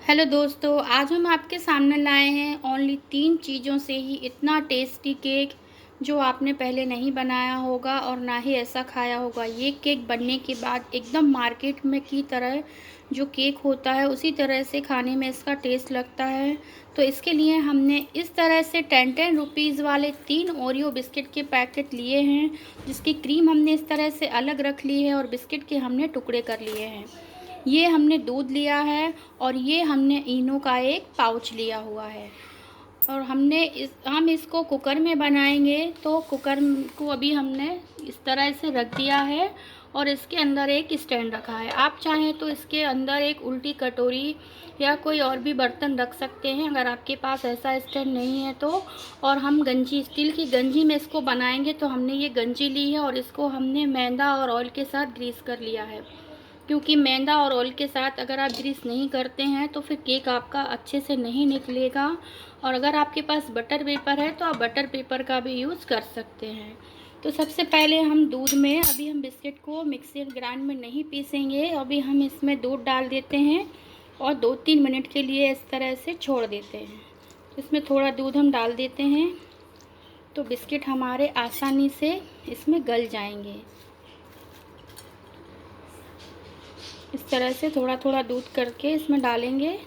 Hello दोस्तों, आज हम आपके सामने लाए हैं ओनली 3 चीज़ों से ही इतना टेस्टी केक जो आपने पहले नहीं बनाया होगा और ना ही ऐसा खाया होगा। ये केक बनने के बाद एकदम मार्केट में की तरह जो केक होता है उसी तरह से खाने में इसका टेस्ट लगता है। तो इसके लिए हमने इस तरह से 10-10 रुपीज़ वाले 3 ओरियो बिस्किट के पैकेट लिए हैं, जिसकी क्रीम हमने इस तरह से अलग रख ली है और बिस्किट के हमने टुकड़े कर लिए हैं। ये हमने दूध लिया है और ये हमने इनो का एक पाउच लिया हुआ है और हम इसको कुकर में बनाएंगे। तो कुकर को अभी हमने इस तरह से रख दिया है और इसके अंदर एक स्टैंड रखा है। आप चाहें तो इसके अंदर एक उल्टी कटोरी या कोई और भी बर्तन रख सकते हैं, अगर आपके पास ऐसा स्टैंड नहीं है तो। और हम गंजी, स्टील की गंजी में इसको बनाएंगे, तो हमने ये गंजी ली है और इसको हमने मैदा और ऑयल के साथ ग्रीस कर लिया है, क्योंकि मैदा और ऑयल के साथ अगर आप ग्रीस नहीं करते हैं तो फिर केक आपका अच्छे से नहीं निकलेगा। और अगर आपके पास बटर पेपर है तो आप बटर पेपर का भी यूज़ कर सकते हैं। तो सबसे पहले हम दूध में, अभी हम बिस्किट को मिक्सर ग्राइंड में नहीं पीसेंगे, अभी हम इसमें दूध डाल देते हैं और 2-3 मिनट के लिए इस तरह से छोड़ देते हैं। इसमें थोड़ा दूध हम डाल देते हैं तो बिस्किट हमारे आसानी से इसमें गल जाएंगे। इस तरह से थोड़ा थोड़ा दूध करके इसमें डालेंगे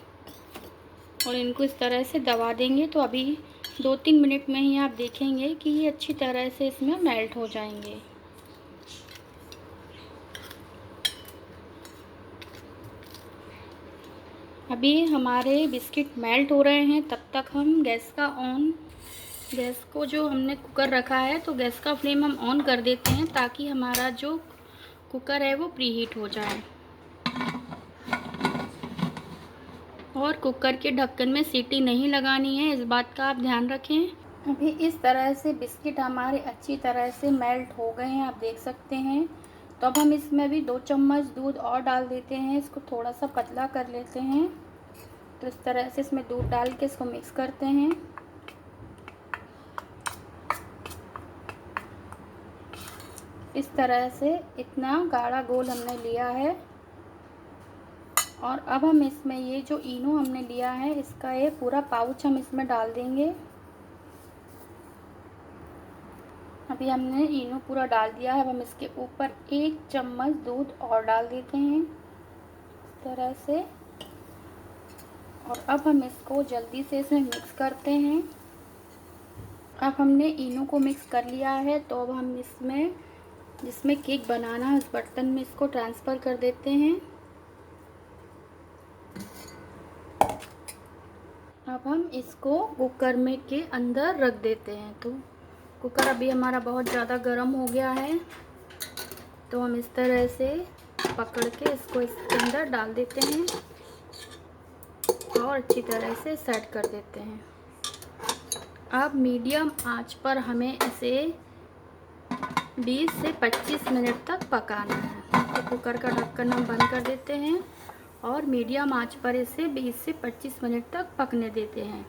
और इनको इस तरह से दबा देंगे। तो अभी 2-3 मिनट में ही आप देखेंगे कि ये अच्छी तरह से इसमें मेल्ट हो जाएंगे। अभी हमारे बिस्किट मेल्ट हो रहे हैं, तब तक हम गैस को जो हमने कुकर रखा है तो गैस का फ्लेम हम ऑन कर देते हैं, ताकि हमारा जो कुकर है वो प्रीहीट हो जाए। और कुकर के ढक्कन में सीटी नहीं लगानी है, इस बात का आप ध्यान रखें। अभी इस तरह से बिस्किट हमारे अच्छी तरह से मेल्ट हो गए हैं, आप देख सकते हैं। तो अब हम इसमें भी 2 चम्मच दूध और डाल देते हैं, इसको थोड़ा सा पतला कर लेते हैं। तो इस तरह से इसमें दूध डाल के इसको मिक्स करते हैं। इस तरह से इतना गाढ़ा घोल हमने लिया है। और अब हम इसमें ये जो इनो हमने लिया है इसका ये पूरा पाउच हम इसमें डाल देंगे। अभी हमने इनो पूरा डाल दिया है। अब हम इसके ऊपर 1 चम्मच दूध और डाल देते हैं इस तरह से। और अब हम इसको जल्दी से इसमें मिक्स करते हैं। अब हमने इनो को मिक्स कर लिया है, तो अब हम इसमें, जिसमें केक बनाना है, उस बर्तन में इसको ट्रांसफ़र कर देते हैं। अब हम इसको कुकर में के अंदर रख देते हैं। तो कुकर अभी हमारा बहुत ज़्यादा गर्म हो गया है, तो हम इस तरह से पकड़ के इसको इसके अंदर डाल देते हैं और अच्छी तरह से सेट कर देते हैं। अब मीडियम आंच पर हमें इसे 20 से 25 मिनट तक पकाना है। तो कुकर का ढक्कन हम बंद कर देते हैं और मीडियम आंच पर इसे 20 से 25 मिनट तक पकने देते हैं।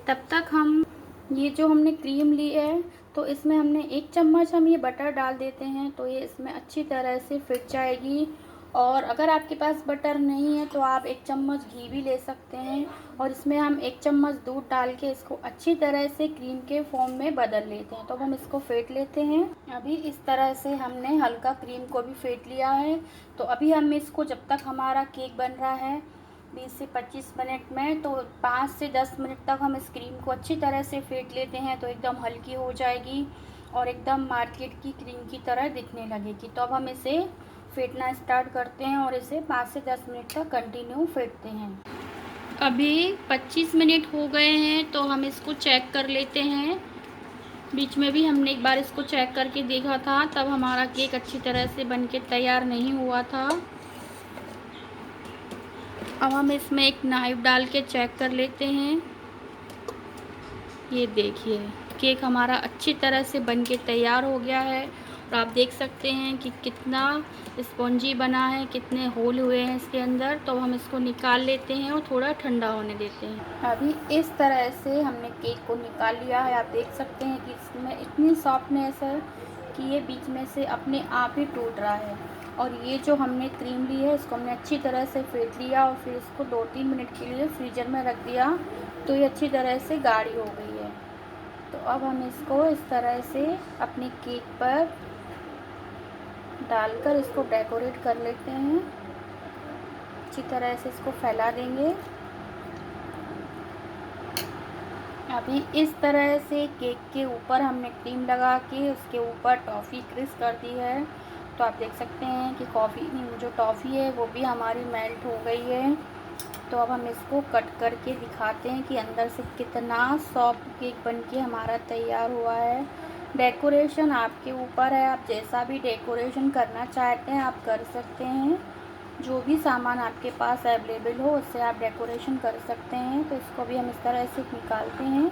तब तक हम ये जो हमने क्रीम ली है, तो इसमें हमने 1 चम्मच हम ये बटर डाल देते हैं, तो ये इसमें अच्छी तरह से फिट जाएगी। और अगर आपके पास बटर नहीं है तो आप 1 चम्मच घी भी ले सकते हैं। और इसमें हम 1 चम्मच दूध डाल के इसको अच्छी तरह से क्रीम के फॉर्म में बदल लेते हैं। तो हम इसको फेंट लेते हैं। अभी इस तरह से हमने हल्का क्रीम को भी फेंट लिया है। तो अभी हम इसको, जब तक हमारा केक बन रहा है 20 से 25 मिनट में, तो 5 से 10 मिनट तक हम इस क्रीम को अच्छी तरह से फेंट लेते हैं, तो एकदम हल्की हो जाएगी और एकदम मार्केट की क्रीम की तरह दिखने लगेगी। तो अब हम इसे फेंटना स्टार्ट करते हैं और इसे 5 से 10 मिनट तक कंटिन्यू फेंटते हैं। अभी 25 मिनट हो गए हैं, तो हम इसको चेक कर लेते हैं। बीच में भी हमने एक बार इसको चेक करके देखा था, तब हमारा केक अच्छी तरह से बनके तैयार नहीं हुआ था। अब हम इसमें एक नाइफ़ डाल के चेक कर लेते हैं। ये देखिए, केक हमारा अच्छी तरह से बनके तैयार हो गया है और आप देख सकते हैं कि कितना स्पॉन्जी बना है, कितने होल हुए हैं इसके अंदर। तो हम इसको निकाल लेते हैं और थोड़ा ठंडा होने देते हैं। अभी इस तरह से हमने केक को निकाल लिया है। आप देख सकते हैं कि इसमें इतनी सॉफ्टनेस है कि ये बीच में से अपने आप ही टूट रहा है। और ये जो हमने क्रीम ली है इसको हमने अच्छी तरह से फेंट लिया और फिर इसको 2-3 मिनट के लिए फ्रीज़र में रख दिया, तो ये अच्छी तरह से गाढ़ी हो गई है। तो अब हम इसको इस तरह से अपने केक पर डालकर इसको डेकोरेट कर लेते हैं। अच्छी तरह से इसको फैला देंगे। अभी इस तरह से केक के ऊपर हमने क्रीम लगा के उसके ऊपर टॉफ़ी क्रिस्प कर दी है। तो आप देख सकते हैं कि जो टॉफ़ी है वो भी हमारी मेल्ट हो गई है। तो अब हम इसको कट करके दिखाते हैं कि अंदर से कितना सॉफ्ट केक बनके हमारा तैयार हुआ है। डेकोरेशन आपके ऊपर है, आप जैसा भी डेकोरेशन करना चाहते हैं आप कर सकते हैं। जो भी सामान आपके पास अवेलेबल हो उससे आप डेकोरेशन कर सकते हैं। तो इसको भी हम इस तरह से निकालते हैं।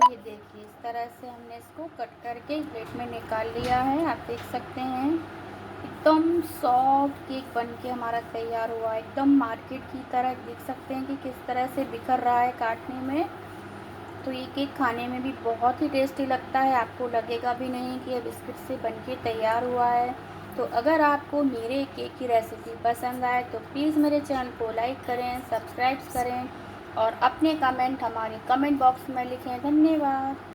ये देखिए इस तरह से हमने इसको कट करके प्लेट में निकाल लिया है। आप देख सकते हैं एकदम सॉफ्ट केक बनके हमारा तैयार हुआ है, एकदम मार्केट की तरह। देख सकते हैं कि किस तरह से बिखर रहा है काटने में। तो ये केक खाने में भी बहुत ही टेस्टी लगता है, आपको लगेगा भी नहीं कि ये बिस्किट से बनके तैयार हुआ है। तो अगर आपको मेरे केक की रेसिपी पसंद आए तो प्लीज़ मेरे चैनल को लाइक करें, सब्सक्राइब करें और अपने कमेंट हमारे कमेंट बॉक्स में लिखें। धन्यवाद।